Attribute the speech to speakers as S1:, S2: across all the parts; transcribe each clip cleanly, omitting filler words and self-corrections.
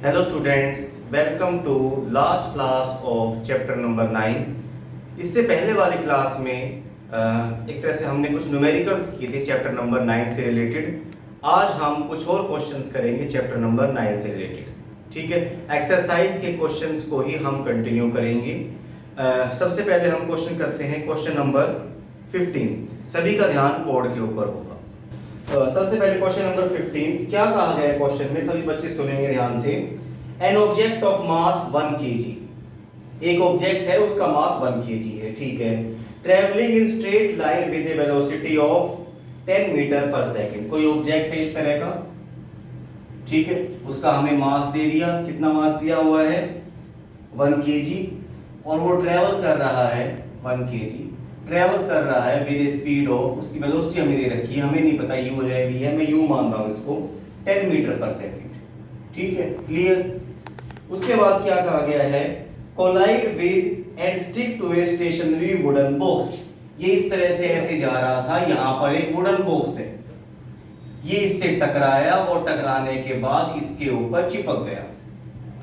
S1: Hello students, welcome to last class of chapter number 9। इससे पहले वाली क्लास में एक तरह से हमने कुछ न्यूमेरिकल्स किए थे चैप्टर नंबर 9 से रिलेटेड। आज हम कुछ और क्वेश्चंस करेंगे चैप्टर नंबर 9 से रिलेटेड। ठीक है, एक्सरसाइज के क्वेश्चंस को ही हम कंटिन्यू करेंगे। सबसे पहले हम क्वेश्चन करते हैं क्वेश्चन नंबर 15। सभी का ध्यान बोर्ड के ऊपर होगा। सबसे पहले क्वेश्चन नंबर 15 क्या कहा गया है क्वेश्चन में, सभी बच्चे सुनेंगे ध्यान से। An object of mass 1 kg, एक ऑब्जेक्ट है उसका मास 1 kg है, ठीक है। Travelling in straight line with a velocity of 10 metre per second. कोई ऑब्जेक्ट है इस तरह का, ठीक है, उसका हमें मास दे दिया, कितना मास दिया हुआ है 1 kg, और वो ट्रेवल कर रहा है 1 kg ट्रेवल कर रहा है विद स्पीड ऑफ, उसकी वेलोसिटी हमें दे रखी है, हमें नहीं पता यू है वी है, मैं यू मान रहा हूं इसको, 10 मीटर पर सेकंड, ठीक है, क्लियर। उसके बाद क्या कहा गया है, collide with and stick to a stationary wooden box. ये इस तरह से ऐसे जा रहा था, यहां पर एक वुडन बॉक्स है, ये इससे टकराया और टकराने के बाद इसके ऊपर चिपक गया,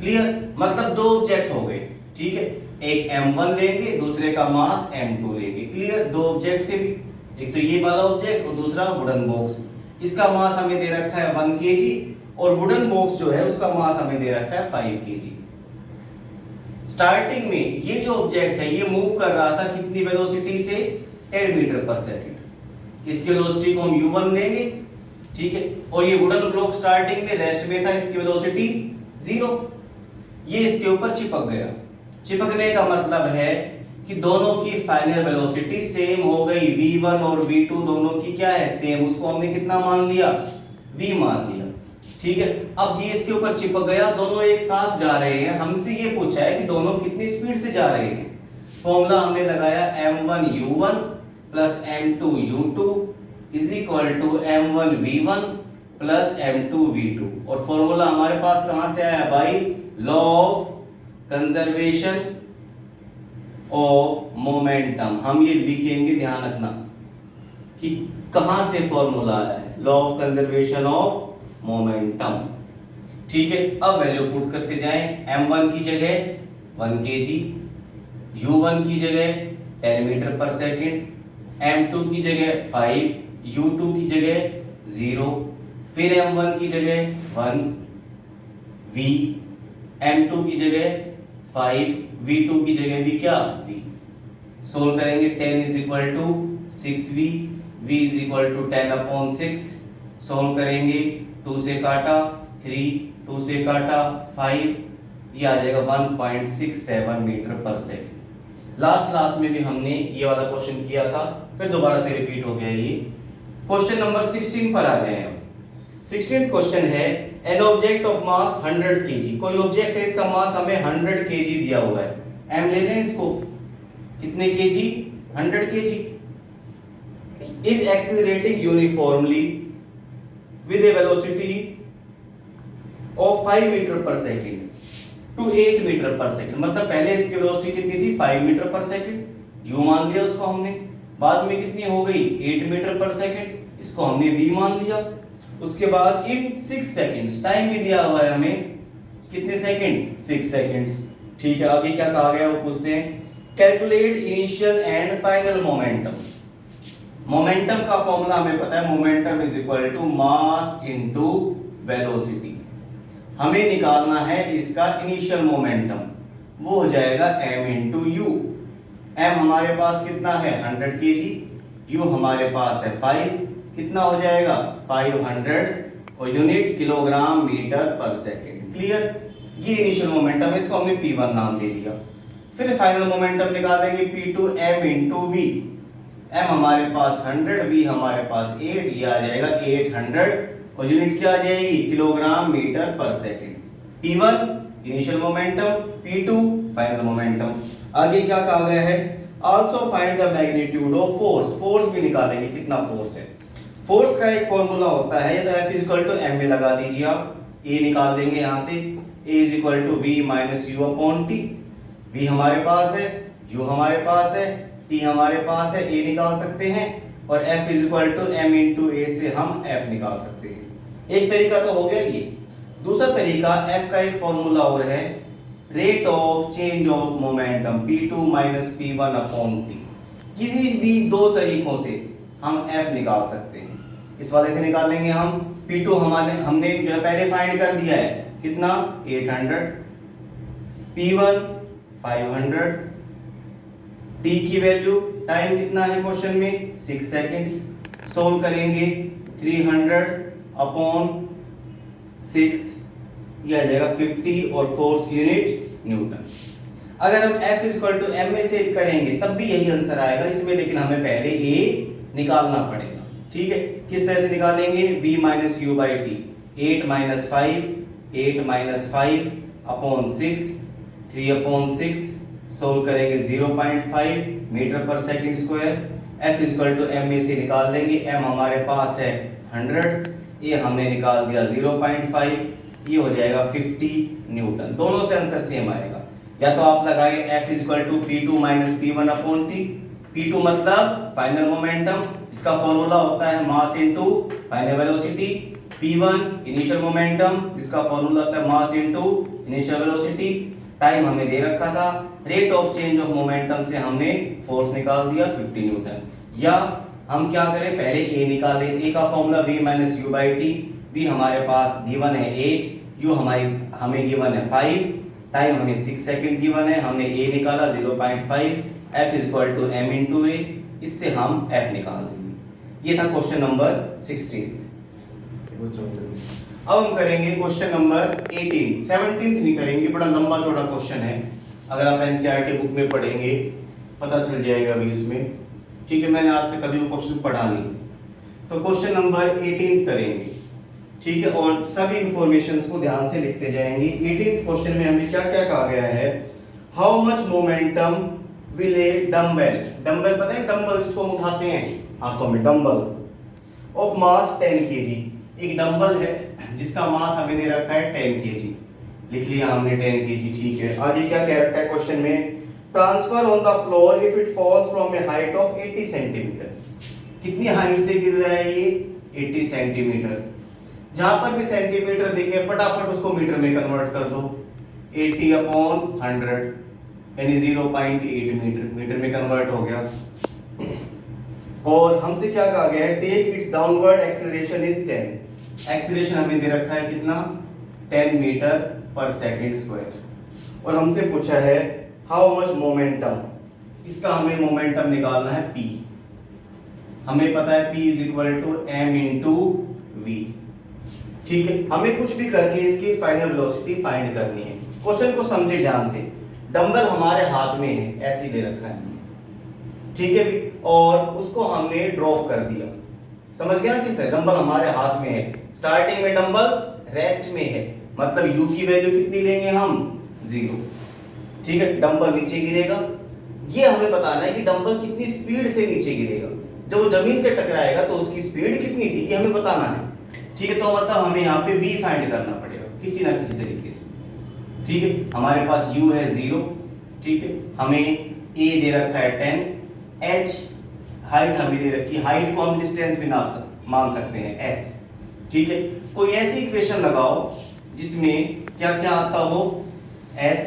S1: क्लियर। मतलब दो ऑब्जेक्ट हो गए, ठीक है, एक m1 लेंगे, दूसरे का मास m2 लेंगे, क्लियर। दो ऑब्जेक्ट थे भी, एक तो ये वाला ऑब्जेक्ट और दूसरा वुडन बॉक्स। इसका मास हमें दे रखा है 1 kg और वुडन बॉक्स जो है उसका मास हमें दे रखा है 5 kg। स्टार्टिंग में ये जो ऑब्जेक्ट है ये मूव कर रहा था कितनी वेलोसिटी से, 10 मीटर पर सेकंड। इसकी वेलोसिटी को हम u1 लेंगे, ठीक है, और ये वुडन ब्लॉक स्टार्टिंग में रेस्ट में था, इसकी वेलोसिटी 0। ये इसके ऊपर चिपक गया। चिपकने का मतलब है कि दोनों की फाइनल वेलोसिटी सेम हो गई, v1 और v2 दोनों की क्या है, सेम। उसको हमने कितना मान लिया, v मान लिया, ठीक है। अब ये इसके ऊपर चिपक गया, दोनों एक साथ जा रहे हैं, हमसे ये पूछा है कि दोनों कितनी स्पीड से जा रहे हैं। फॉर्मूला हमने लगाया m1 u1 plus m2 u2 is equal to m1 v1 plus m2 v2, और फॉर्मूला हमारे पास कहां से आया भाई, law of conservation of momentum. हम ये लिखेंगे, ध्यान रखना कि कहां से फॉर्मूला आया है, law of conservation of momentum, ठीक है। अब वैल्यू पुट करते जाएं, m1 की जगह 1 kg, u1 की जगह 10 मीटर पर सेकंड, m2 की जगह 5, u2 की जगह 0, फिर m1 की जगह 1 v, m2 की जगह 5, v2 की जगह भी क्या v। सोल्व करेंगे, 10 is equal to 6v, v is equal to 10/6। Solve करेंगे, 2 से काटा 3, 2 से काटा 5, ये आ जाएगा 1.67 metre per second. Last class में भी हमने ये वाला क्वेश्चन किया था, फिर दोबारा से रिपीट हो गया ये। क्वेश्चन नंबर 16 पर आ जाए हम। 16th क्वेश्चन है, N object of mass 100 kg। कोई ऑब्जेक्ट है, इसका मास हमें 100 kg दिया हुआ है, m ले लें इसको, कितने kg, 100 kg, is accelerating uniformly with a velocity of 5 metre per second to 8 metre per second. मतलब पहले इसकी वेलोसिटी कितनी थी, 5 मीटर पर सेकंड, u मान लिया उसको हमने, बाद में कितनी हो गई 8 मीटर पर सेकंड, इसको हमने v मान लिया। उसके बाद इन 6 सेकंड्स, टाइम भी दिया हुआ है हमें, कितने सेकंड, 6 सेकंड्स, ठीक है। आगे क्या कहा गया वो पूछते हैं, calculate initial and final momentum. Momentum का फॉर्मूला हमें पता है, momentum is equal to mass into velocity. हमें निकालना है इसका इनिशियल मोमेंटम, वो हो जाएगा m इंटू यू। m हमारे पास कितना है 100 kg, u हमारे पास है 5, कितना हो जाएगा 500, और unit kilogram metre per second, clear. ये इनिशियल मोमेंटम है, इसको हमने p1 नाम दे दिया। फिर फाइनल मोमेंटम निकालेंगे, p2 m into v। m हमारे पास 100, v हमारे पास 8, ये आ जाएगा 800, और यूनिट क्या आ जाएगी, kilogram metre per second. p1 initial momentum, p2 final momentum. आगे क्या कहा गया है, also find the magnitude of force. Force भी निकालेंगे, कितना फोर्स है। फोर्स का एक फॉर्मूला होता है, या तो F is equal to m में लगा दीजिए आप, A निकाल देंगे यहां से, A is equal to v minus u upon t. v हमारे पास है, u हमारे पास है, t हमारे पास है, A निकाल सकते हैं, और F is equal to m into a से हम F निकाल सकते हैं। एक तरीका तो हो गया ये। दूसरा तरीका F का एक फॉर्मूला और है, rate of change of momentum P2 minus P1 upon T। किसी भी दो तरीकों से हम F निकाल सकते हैं। इस वाले से निकालेंगे हम P2 हमने जो है पहले फाइंड कर दिया है, कितना 800, P1 500, T की वैल्यू टाइम कितना है क्वेश्चन में 6 सेकंड, सोल्व करेंगे 300 अपॉन 6, यह आ जाएगा 50 और फोर्स यूनिट न्यूटन। अगर हम F इक्वल टू M में सेव करेंगे तब भी यही आंसर आएगा इसमें, लेकिन हमें पहले A निकालना पड़ेगा। ठीक है, किस तरह से निकालेंगे, V minus u by t, 8 minus 5 upon 6, 3 upon 6, solve करेंगे 0.5 metre per second square. F equal to M में से निकाल लेंगे, M हमारे पास है 100, ये हमने निकाल दिया 0.5, ये हो जाएगा 50 न्यूटन। दोनों से आंसर सेम आएगा। या तो आप लगाएं F equal to P2 minus P1 upon T। P2 मतलब फाइनल मोमेंटम, जिसका फॉर्मूला होता है mass into final velocity. P1 initial momentum, जिसका फॉर्मूला होता है mass into initial velocity. Time हमें दे रखा था, rate of change of momentum से हमने फोर्स निकाल दिया 50 न्यूटन। या हम क्या करें, पहले A निकालें। A का formula V minus u by T. V हमारे पास गिवन है 8, U हमें गिवन है 5, टाइम हमें 6 सेकंड गिवन है, हमने A निकाला 0.5, F equal to M into A, इससे हम F निकाल देंगे। ये था क्वेश्चन नंबर 16। अब हम करेंगे क्वेश्चन नंबर 18, 17 नहीं करेंगे, बड़ा लंबा चौड़ा क्वेश्चन है। अगर आप एनसीईआरटी बुक में पढ़ेंगे पता चल जाएगा अभी इसमें। ठीक है, मैंने आज तक कभी वो क्वेश्चन पढ़ा नहीं, तो क्वेश्चन नंबर 18 करेंगे। ठीक है, और सभी इंफॉर्मेशंस को ध्यान से लिखते जाएंगे। 18th क्वेश्चन में हमें क्या क्या कहा गया है, how much momentum will A dumbbell, dumbbell पता है डंबल जिसको हम उठाते हैं हाथों में, डंबल ऑफ मास 10 kg। एक डंबल है जिसका मास हमें दे रखा है 10 kg, लिख लिया हमने 10 kg। ठीक है, आगे क्या कह रखा है क्वेश्चन में, transfer on the floor if it falls from A height of 80 centimetre. कितनी हाइट से गिर रहा है ये, 80 सेंटीमीटर। जहां पर भी सेंटीमीटर दिखे फटाफट उसको मीटर में कन्वर्ट कर दो, 80 अपॉन 100 यानी 0.8 मीटर, मीटर में कन्वर्ट हो गया। और हमसे क्या कहा गया है, take its downward acceleration is 10। Acceleration हमें दे रखा है कितना, 10 मीटर पर सेकंड स्क्वायर। और हमसे पूछा है हाउ मच मोमेंटम, इसका हमें मोमेंटम निकालना है P। हमें पता है P is equal to M into V। ठीक है, हमें कुछ भी करके इसकी फाइनल वेलोसिटी फाइंड करनी है। क्वेश्चन को समझे ध्यान से, डंबल हमारे हाथ में है, ऐसे ले रखा है, ठीक है, और उसको हमने ड्रॉप कर दिया। समझ गया किस तरह, डंबल हमारे हाथ में है, स्टार्टिंग में डंबल रेस्ट में है, मतलब U की वैल्यू कितनी लेंगे हम, 0। ठीक है, डंबल नीचे गिरेगा, ये हमें बताना है कि डंबल कितनी स्पीड से नीचे गिरेगा। जब वो जमीन से टकराएगा तो उसकी स्पीड कितनी थी, ये हमें बताना है। ठीक है, तो मतलब हमें यहाँ पे V फाइंड करना पड़ेगा किसी ना किसी तरीके से। ठीक है, हमारे पास U है 0, ठीक है, हमें A दे रखा है 10, H हाइट हमें दे रखी है, हाइट को हम डिस्टेंस भी मान सकते हैं S। ठीक है, कोई ऐसी इक्वेशन लगाओ जिसमें क्या क्या आता हो, S,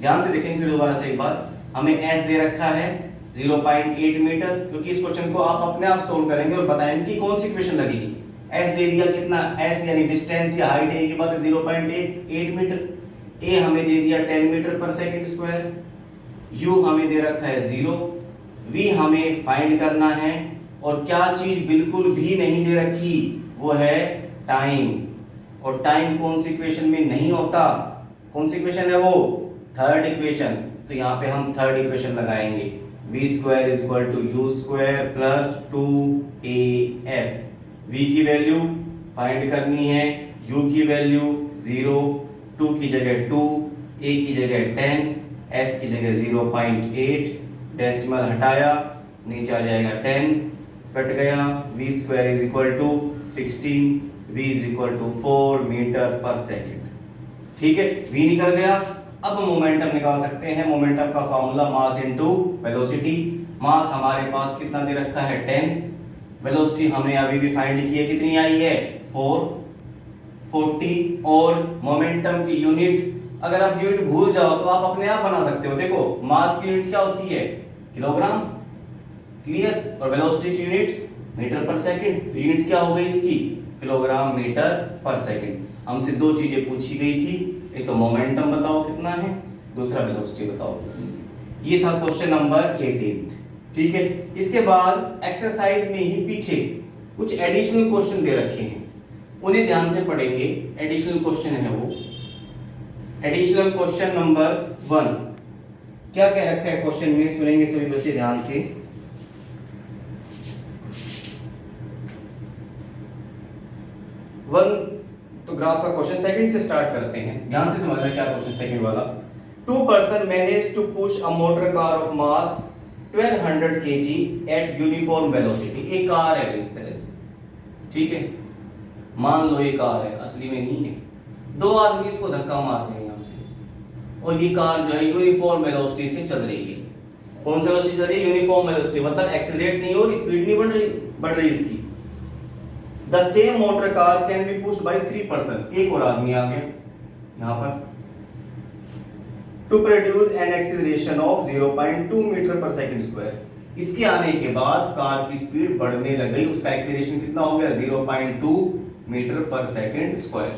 S1: ध्यान से देखेंगे फिर दोबारा से एक बार, हमें S दे रखा है 0.8 मीटर, क्योंकि इस क्वेश्चन को आप अपने आप सोल्व करेंगे और बताएंगे कि कौन सी इक्वेशन लगेगी। S दे दिया कितना, S यानी डिस्टेंस या हाइट A की बात है 0.8 मीटर, A हमें दे दिया 10 metre per second square, U हमें दे रखा है 0, V हमें फाइंड करना है, और क्या चीज बिल्कुल भी नहीं दे रखी, वो है टाइम। और टाइम कौन सी इक्वेशन में नहीं होता, कौन सी इक्वेशन है वो, थर्ड इक्वेशन। तो यहाँ पे हम थर्ड इक्वेशन लगाएंगे, v square is equal to u square plus 2as। v की वैल्यू फाइंड करनी है, u की वैल्यू 0, 2 की जगह 2, a की जगह 10, s की जगह 0.8, डेसिमल हटाया नीचे आ जाएगा 10, कट गया, v square is equal to 16, v is equal to 4 metre per second. ठीक है, v निकल गया। अब मोमेंटम निकाल सकते हैं, मोमेंटम का फार्मूला मास इनटू वेलोसिटी। मास हमारे पास कितना दे रखा है 10, वेलोसिटी हमने अभी भी फाइंड की है, कितनी आई है 4, 40 और मोमेंटम की यूनिट, अगर आप यूनिट भूल जाओ तो आप अपने आप बना सकते हो। देखो मास की यूनिट क्या होती है, किलोग्राम, क्लियर, और वेलोसिटी की यूनिट मीटर पर सेकंड, तो यूनिट क्या हो गई इसकी, किलोग्राम मीटर पर सेकंड। हमसे दो चीजें पूछी गई थी, एक तो मोमेंटम बताओ कितना है, दूसरा वेलोसिटी बताओ। ये था क्वेश्चन नंबर 18। ठीक है, इसके बाद एक्सरसाइज में ही पीछे कुछ एडिशनल क्वेश्चन दे रखे हैं, उन्हें ध्यान से पढ़ेंगे। एडिशनल क्वेश्चन है वो, एडिशनल क्वेश्चन नंबर 1 क्या कह रखा है क्वेश्चन में, सुनेंगे सभी बच्चे ध्यान से। 1 तो ग्राफ का क्वेश्चन, सेकंड से स्टार्ट करते हैं, ध्यान से समझना क्या क्वेश्चन सेकंड वाला। 2 person managed to push a motor car of mass 1200 kg at uniform velocity। एक कार है इस तरह से, ठीक है, मान लो ये कार है, असली में नहीं है, दो आदमी इसको धक्का मारते हैं यहाँ से, और ये कार जो है यूनिफॉर्म वेलोसिटी से चल रही है। कौन सी वेलोसिटी चल रही है, यूनिफॉर्म वेलोसिटी, मतलब एक्सेलरेट नहीं हो, स्पीड नहीं बढ़ रही इसकी। The same motor car can be pushed by 3 person, एक और आदमी आ गया यहाँ पर, to produce an acceleration of 0.2 metre per second square. इसके आने के बाद कार की स्पीड बढ़ने लग गई, उसका एक्सेलरेशन कितना हो गया, 0.2 मीटर पर सेकंड स्क्वायर।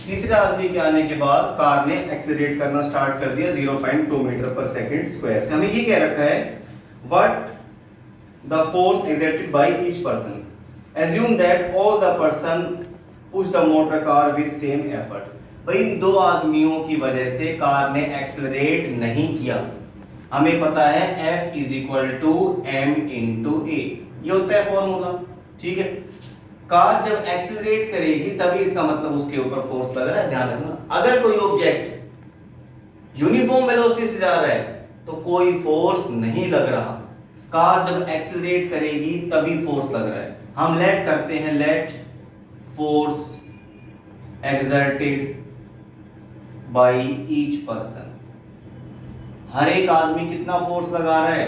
S1: तीसरे आदमी के आने के बाद कार ने एक्सेलरेट करना स्टार्ट कर दिया 0.2 मीटर पर सेकंड स्क्वायर से। हमें ये कह रखा है what the force exerted by each person, assume that all the person push the motor car with same effort। भाई इन दो आदमियों की वजह से कार ने एक्सेलरेट नहीं किया। हमें पता है F is equal to m into a, ये होता है फॉर्मूला, ठीक है। कार जब एक्सेलरेट करेगी तभी इसका मतलब उसके ऊपर फोर्स लग रहा है, ध्यान रखना। अगर कोई ऑब्जेक्ट यूनिफॉर्म वेलोसिटी से जा रहा है तो कोई फोर्स नहीं लग रहा, कार जब एक्सेलरेट करेगी तभी फोर्स लग रहा है। हम लेट करते हैं, let force exerted by each person, हर एक आदमी कितना फोर्स लगा रहा है,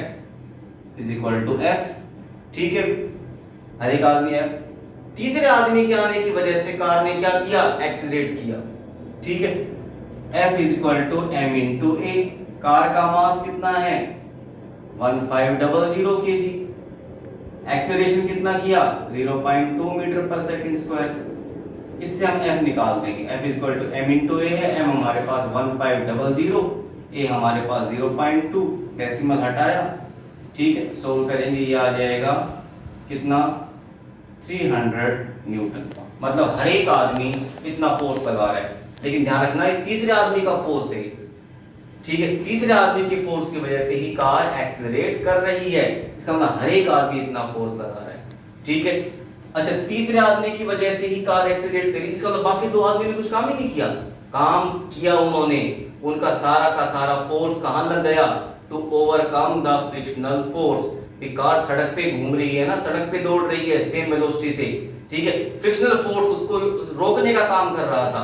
S1: इज इक्वल टू एफ, ठीक है, हर एक आदमी एफ। तीसरे आदमी के आने की वजह से कार ने क्या किया, एक्सेलरेट किया, ठीक है। F is equal to m into a, car का मास कितना है 1500 kg, एक्सेलरेशन कितना किया 0.2 मीटर पर सेकंड स्क्वायर। इससे हम f निकाल देंगे, f is equal to m into a है, m हमारे पास 1500, a हमारे पास 0.2, डेसिमल हटाया, ठीक है, सोल्व करेंगे, ये आ जाएगा कितना 300 न्यूटन। मतलब हर एक आदमी इतना फोर्स लगा रहा है, लेकिन ध्यान रखना ये तीसरे आदमी का फोर्स है, ठीक है, तीसरे आदमी की फोर्स की वजह से ही कार एक्सेलरेट कर रही है, इसका मतलब हर एक आदमी इतना फोर्स लगा रहा है, ठीक है। अच्छा, तीसरे आदमी की वजह से ही कार एक्सेलरेट करी, इसका मतलब बाकी दो आदमी ने कुछ काम ही नहीं किया, काम किया उन्होंने, उनका सारा का सारा फोर्स कहां लग गया, to overcome the frictional force. Car सड़क पे घूम रही है ना, सड़क पे दौड़ रही है सेम वेलोसिटी से, ठीक है, फ्रिक्शनल फोर्स उसको रोकने का काम कर रहा था।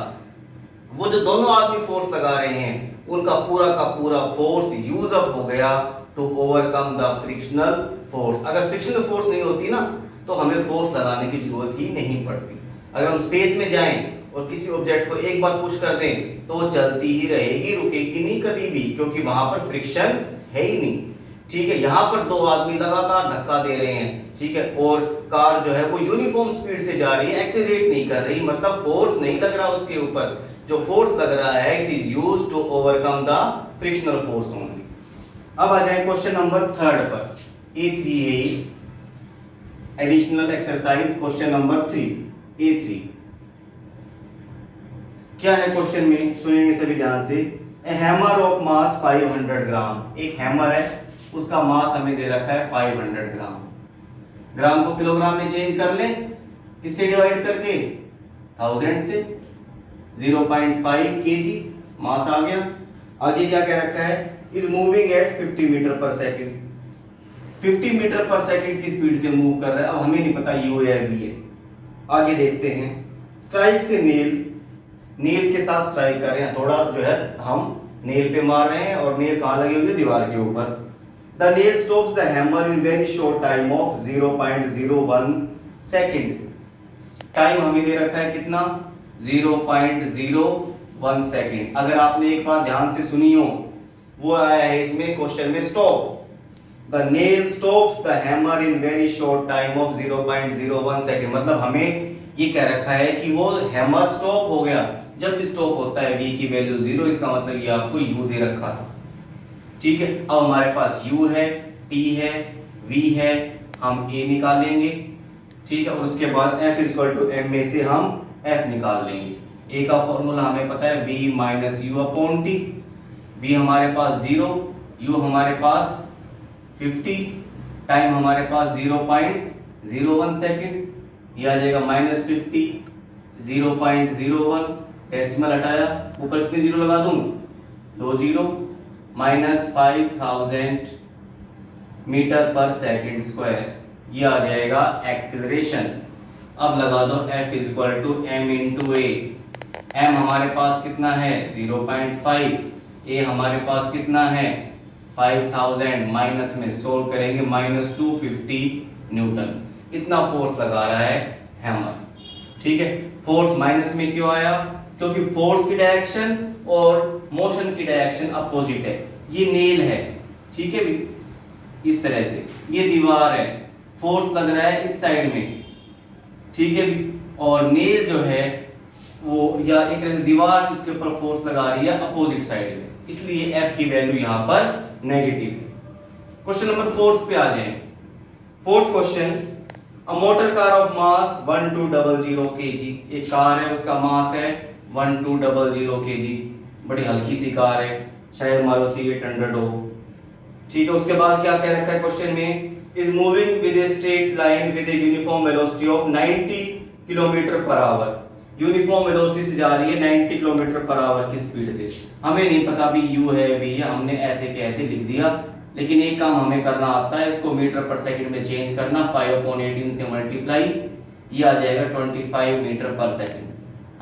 S1: वो जो दोनों आदमी फोर्स लगा रहे हैं उनका पूरा का पूरा फोर्स यूज अप हो गया to overcome the frictional force. अगर फ्रिक्शनल फोर्स नहीं होती ना तो हमें फोर्स लगाने की जरूरत ही नहीं पड़ती। अगर हम स्पेस में जाएं और किसी ऑब्जेक्ट को एक बार पुश कर दें तो वो चलती ही रहेगी, रुकेगी नहीं कभी भी, क्योंकि वहां पर फ्रिक्शन है ही नहीं, ठीक है। यहाँ पर दो आदमी लगातार धक्का दे रहे हैं, ठीक है, और कार जो है वो यूनिफॉर्म स्पीड से जा रही है, एक्सेलरेट नहीं कर रही, मतलब फोर्स नहीं लग रहा उसके ऊपर। जो फोर्स लग रहा है it is used to overcome the frictional force only. अब आ जाए क्वेश्चन नंबर 3 पर, A3 additional exercise question number 3, A3 क्या है क्वेश्चन में, सुनेंगे सभी ध्यान से। ए हैमर ऑफ मास 500 ग्राम, एक हैमर है उसका मास हमें दे रखा है 500 ग्राम। ग्राम को किलोग्राम में चेंज कर लें, किससे डिवाइड करके 1000 से, 0.5 kg मास आ गया। आगे क्या कह रखा है, is moving at 50 metre per second, 50 metre per second की स्पीड से मूव कर रहा है। अब हमें नहीं पता u या v है, आगे देखते हैं। स्ट्राइक से नील के साथ स्ट्राइक कर रहे हैं, थोड़ा जो है हम नेल पे मार रहे हैं और नेल कहाँ लगी हुई है, दीवार के ऊपर। The nail stops the hammer in very short time of 0.01 second. Time हमें दे रखा है कितना, 0.01 सेकंड। अगर आपने एक बार ध्यान से सुनी हो, वो आया है इसमें क्वेश्चन में stop. The nail stops the hammer in very short time of 0.01 second, मतलब हमें ये कह रखा है कि वो हैमर स्टॉप हो गया। जब भी स्टॉप होता है v की वैल्यू 0, इसका मतलब ये आपको u दे रखा था। ठीक है, अब हमारे पास u है, t है, v है, हम a निकालेंगे। ठीक है, और उसके बाद f इक्वल टू m में से हम f निकाल लेंगे। a का फॉर्मूला हमें पता है v minus u upon t. v हमारे पास 0, u हमारे पास 50, टाइम हमारे पास 0.01 सेकंड, ये आ जाएगा -50, 0.01, डेसिमल हटाया, ऊपर कितने जीरो लगा दूं, 2 zero, -5000 metre per second square, ये आ जाएगा एक्सीलरेशन। अब लगा दो F equal to m into a. m हमारे पास कितना है 0.5, a हमारे पास कितना है 5000, माइनस में सोल्व करेंगे -250 न्यूटन। इतना फोर्स लगा रहा है हैमर। ठीक है, फोर्स माइनस में क्यों आया, क्योंकि फोर्स की डायरेक्शन और मोशन की डायरेक्शन अपोजिट है। ये नेल है, ठीक है भी, इस तरह से ये दीवार है, फोर्स लग रहा है इस साइड में, ठीक है भी, और नेल जो है वो या एक तरह से दीवार उसके ऊपर फोर्स लगा रही है अपोजिट साइड में, इसलिए F की वैल्यू यहां पर नेगेटिव है। क्वेश्चन नंबर 4 पे आ जाएं। Fourth question, a motor car of mass 1200 kg, एक कार है उसका मास है 1200 kg, बड़ी हल्की सी कार है, शायद मारुति 800 हो। ठीक है, उसके बाद क्या कह रखा है क्वेश्चन में, is moving with a straight line with a uniform velocity of 90 kilometre per our. Uniform velocity से जा रही है 90 किलोमीटर पर आवर की स्पीड से। हमें नहीं पता भी u है v है, हमने ऐसे के ऐसे लिख दिया, लेकिन एक काम हमें करना आता है, इसको मीटर पर सेकंड में चेंज करना, 5/18 से मल्टीप्लाई, ये आ जाएगा 25 मीटर पर सेकंड।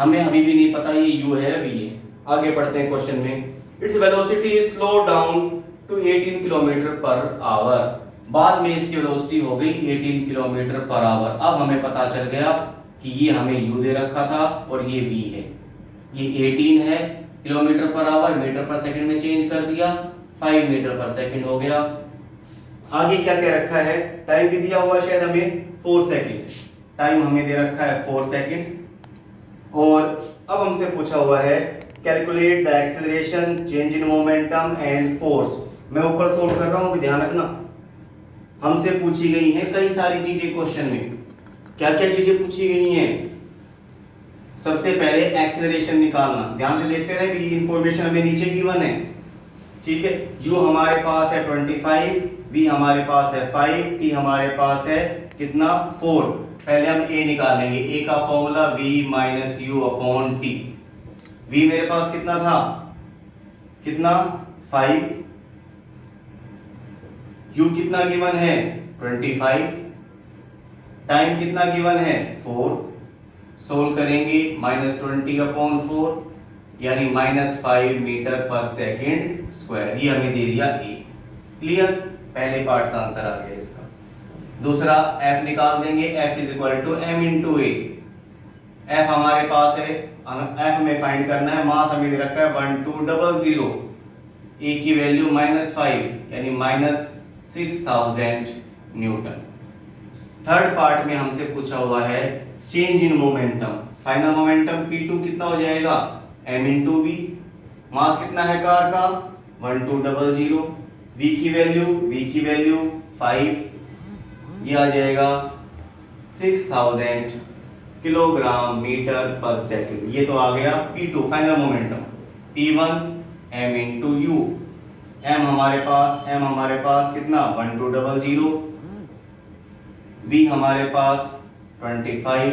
S1: हमें अभी भी नहीं पता ये u है v है। आगे बढ़ते हैं क्वेश्चन में, its velocity is slow down to 18 kilometre per hour. बाद में इसकी वेलोसिटी हो गई 18 किलोमीटर पर आवर। अब हमें पता चल गया कि ये हमें u दे रखा था और ये v है। ये 18 है kilometre per our, metre per second में चेंज कर दिया, 5 मीटर पर सेकंड हो गया। आगे क्या कह रखा है, टाइम भी दिया हुआ शायद हमें 4 सेकंड, टाइम हमें दे रखा है 4 सेकंड। और अब हमसे पूछा हुआ है calculate the acceleration, change in momentum and force. मैं ऊपर सोल्व कर रहा हूं, ध्यान रखना, हमसे पूछी गई हैं कई सारी चीजें क्वेश्चन में। क्या क्या चीजें पूछी गई हैं, सबसे पहले एक्सीलरेशन निकालना, ध्यान से देखते रहे, ये इंफॉर्मेशन हमें नीचे गिवन है। ठीक है, u हमारे पास है 25, v हमारे पास है 5, t हमारे पास है कितना 4। पहले हम a निकालेंगे, a का formula v minus u upon t. v मेरे पास कितना था, कितना 5, u कितना गिवन है 25, टाइम कितना गिवन है 4, सोल्व करेंगे -20 अपॉन 4 यानी -5 मीटर पर सेकंड स्क्वायर, ये हमें दे दिया a। क्लियर, पहले पार्ट का आंसर आ गया इसका। दूसरा f निकाल देंगे, f is equal to m into a. f हमारे पास है, f में फाइंड करना है, मास हमें दे रखा है 1200, a की वैल्यू -5 यानी -6000 न्यूटन। थर्ड पार्ट में हमसे पूछा हुआ है change in momentum, final momentum p2 कितना हो जाएगा m इंटू v। मास कितना है कार का 1200, v की वैल्यू 5, ये आ जाएगा 6000 किलोग्राम मीटर पर सेकंड। ये तो आ गया p2 final momentum. p1 m into u, m हमारे पास कितना 1200, v हमारे पास 25,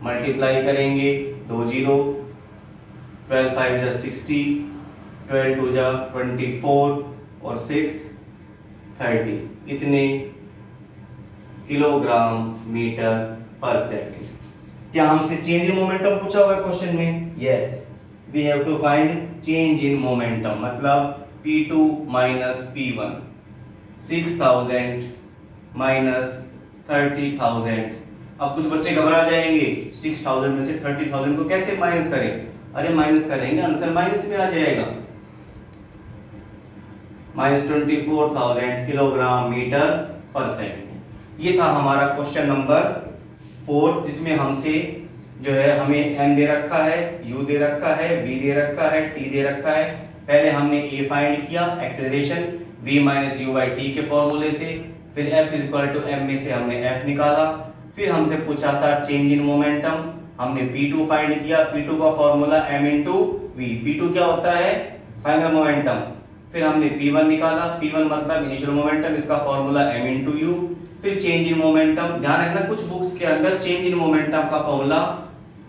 S1: मल्टीप्लाई करेंगे 2 जीरो, 12 5 जा 60, 12 2 जा 24 और 6 30, इतने किलोग्राम मीटर पर सेकंड। क्या हमसे चेंज इन मोमेंटम पूछा हुआ है क्वेश्चन में? Yes, we have to find change in momentum, मतलब p2 माइनस p1। 6,000 माइनस 30,000। अब कुछ बच्चे घबरा जाएंगे, 6,000 में से 30,000 को कैसे माइनस करें? अरे माइनस करेंगे, आंसर माइनस में आ जाएगा, -24,000 किलोग्राम मीटर पर सेकंड। ये था हमारा क्वेश्चन नंबर 4, जिसमें हमसे जो है हमें m दे रखा है, u दे रखा है, v दे रखा है, t दे रखा है। पहले हमने a फाइंड किया acceleration v minus u by T के फॉर्मूले से, फिर f इक्वल टू m में से हमने f निकाला, फिर हमसे पूछा था चेंज इन मोमेंटम, हमने p2 फाइंड किया, p2 का formula m into v, p2 क्या होता है? Final momentum. फिर हमने p1 निकाला, p1 मतलब इनिशियल मोमेंटम, इसका फॉर्मूला m इंटू u। फिर चेंज इन मोमेंटम, ध्यान रखना कुछ बुक्स के अंदर चेंज इन मोमेंटम का फॉर्मूला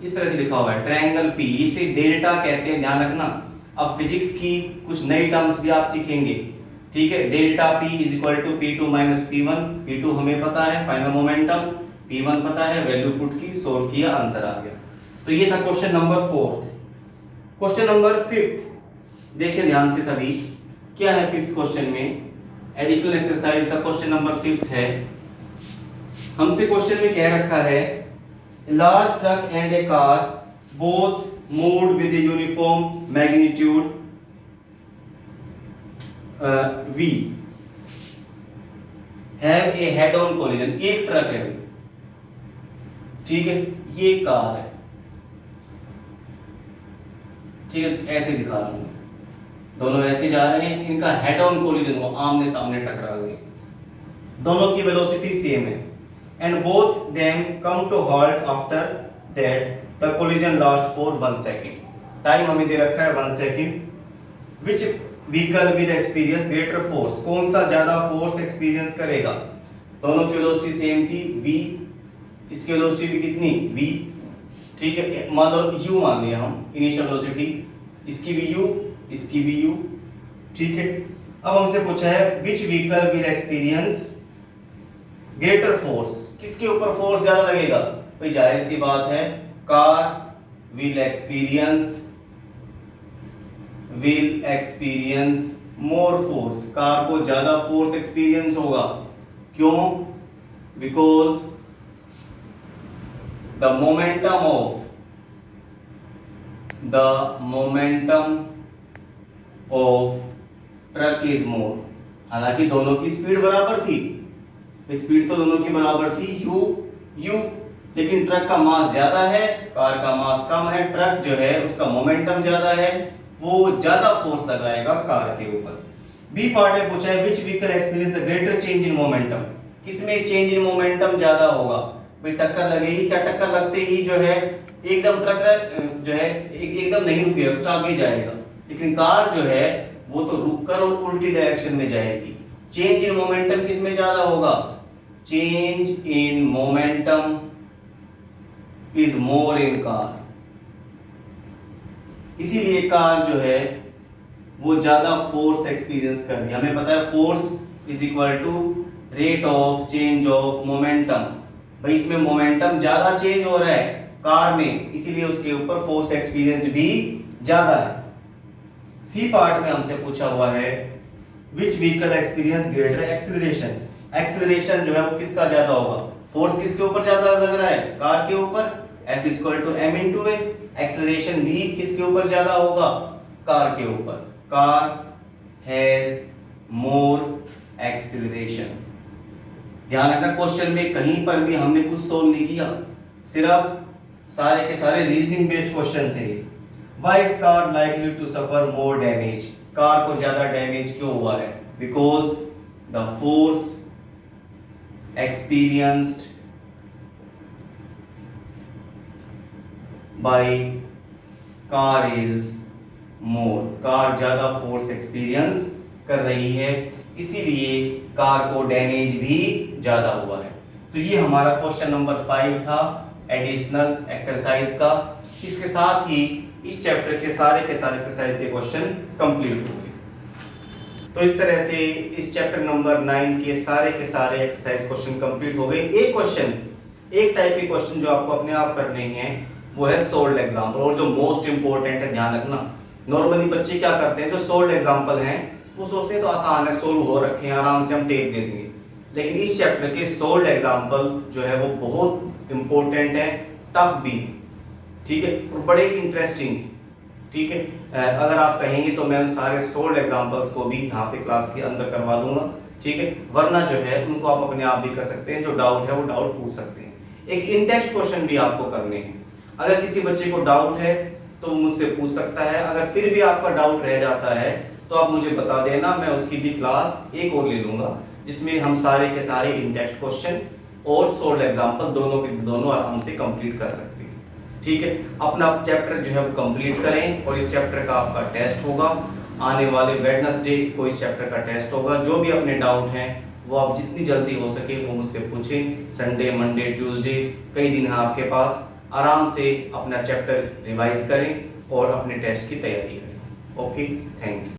S1: इस तरह से लिखा हुआ है, ट्रायंगल p, इसे डेल्टा कहते हैं, ध्यान रखना। अब फिजिक्स की कुछ नई टर्म्स भी आप सीखेंगे, ठीक है। Delta p is equal to p2 minus p1, p2 हमें पता है फाइनल मोमेंटम, p1 पता है, वैल्यू पुट की, सोल्व किया, आंसर आ गया। तो ये था क्वेश्चन नंबर 4। क्वेश्चन नंबर 5 देखिए ध्यान से सभी, क्या है 5th क्वेश्चन में? एडिशनल एक्सरसाइज का क्वेश्चन नंबर 5 है। हमसे क्वेश्चन में कह रखा है large truck and A car both moved with a uniform magnitude v have a head on collision. एक ट्रक है, ठीक है, ये कार है, ठीक है, ऐसे दिखा रहा हूं, दोनों ऐसे जा रहे हैं, इनका हेड ऑन कोलिजन, वो आमने सामने टकरा गए, दोनों की वेलोसिटी सेम है, and both them come to halt after that the collision last for 1 second. Time हमें दे रखा है 1 second. Which vehicle with experience greater force, कौन सा ज्यादा फोर्स एक्सपीरियंस करेगा? दोनों की वेलोसिटी सेम थी v, इसकी वेलोसिटी भी कितनी v, ठीक है, मान लो u मान लिया हम इनिशियल वेलोसिटी, इसकी भी u, इसकी भी u, ठीक है। अब हमसे पूछा है which vehicle with experience greater force, किसके ऊपर फोर्स ज्यादा लगेगा? भाई जाहिर सी बात है, car will experience more force, car को ज्यादा फोर्स एक्सपीरियंस होगा। क्यों? Because the momentum of truck is more. हालांकि दोनों की स्पीड बराबर थी, स्पीड तो दोनों की बराबर थी u, लेकिन ट्रक का मास ज्यादा है, कार का मास कम है। ट्रक जो है उसका मोमेंटम ज्यादा है, वो ज्यादा फोर्स लगाएगा कार के ऊपर। बी पार्ट में पूछा है which vehicle experience the greater change in momentum, किसमें चेंज इन मोमेंटम ज्यादा होगा? भाई टक्कर लगेगी, क्या टक्कर लगते ही जो है एकदम ट्रक जो है एकदम नहीं रुकेगा, कुछ आगे जाएगा, लेकिन कार जो है वो तो रुककर और उल्टी डायरेक्शन में जाएगी। चेंज इन मोमेंटम किस में ज्यादा होगा? Change in momentum is more in car, इसीलिए कार जो है वो ज्यादा फोर्स एक्सपीरियंस कर रही है। हमें पता है force is equal to rate of change of momentum, भाई इसमें मोमेंटम ज्यादा चेंज हो रहा है कार में, इसीलिए उसके ऊपर फोर्स एक्सपीरियंस भी ज्यादा है। सी पार्ट में हमसे पूछा हुआ है which vehicle experience greater acceleration, acceleration जो है वो किसका ज्यादा होगा? फोर्स किसके ऊपर ज्यादा लग रहा है? कार के ऊपर, F equal to m into a. Acceleration भी किसके ऊपर ज्यादा होगा? कार के ऊपर। Car has more acceleration. ध्यान रखना क्वेश्चन में कहीं पर भी हमने कुछ सोल्व नहीं किया, सिर्फ सारे के सारे रीजनिंग बेस्ड क्वेश्चन है। Why is car likely to suffer more damage? Car को ज्यादा डैमेज क्यों हुआ है? Because the force experienced by car is more. Car ज्यादा फोर्स एक्सपीरियंस कर रही है, इसीलिए कार को डैमेज भी ज्यादा हुआ है। तो ये हमारा क्वेश्चन नंबर 5 था एडिशनल एक्सरसाइज का। इसके साथ ही इस चैप्टर के सारे एक्सरसाइज के क्वेश्चन कंप्लीट हो गए। तो इस तरह से इस चैप्टर नंबर 9 के सारे एक्सरसाइज क्वेश्चन कंप्लीट हो गए। एक क्वेश्चन, एक टाइप के क्वेश्चन जो आपको अपने आप करने हैं वो है सोल्ड एग्जाम्पल, और जो मोस्ट इंपॉर्टेंट है, ध्यान रखना। नॉर्मली बच्चे क्या करते हैं, जो सोल्ड एग्जाम्पल हैं वो सोचते हैं तो आसान है, सोल्व हो रखे हैं, आराम से हम टेक दे देंगे। लेकिन इस चैप्टर के सोल्व एग्जाम्पल जो है वो बहुत इंपॉर्टेंट है, टफ भी है, ठीक है, और बड़े इंटरेस्टिंग, ठीक है। अगर आप कहेंगे तो मैं उन सारे सोल्व एग्जाम्पल्स को भी यहाँ पे क्लास के अंदर करवा दूंगा, ठीक है। वरना जो है उनको आप अपने आप भी कर सकते हैं, जो डाउट है वो डाउट पूछ सकते हैं। एक इंटेक्स्ट क्वेश्चन भी आपको करने हैं, अगर किसी बच्चे को डाउट है तो वो मुझसे पूछ सकता है, अगर फिर भी आपका डाउट रह जाता है तो आप मुझे बता देना, मैं उसकी भी क्लास एक और ले लूंगा जिसमें हम सारे के सारे इंटेक्स्ट क्वेश्चन और सोल्व एग्जाम्पल दोनों के दोनों आराम से कंप्लीट कर सकते हैं, ठीक है। अपना चैप्टर जो है वो कंप्लीट करें और इस चैप्टर का आपका टेस्ट होगा आने वाले वेडनेसडे को, इस चैप्टर का टेस्ट होगा। जो भी अपने डाउट हैं वो आप जितनी जल्दी हो सके वो मुझसे पूछें। संडे, मंडे, ट्यूसडे कई दिन है आपके पास, आराम से अपना चैप्टर रिवाइज करें और अपने टेस्ट की तैयारी करें। Okay, thank you.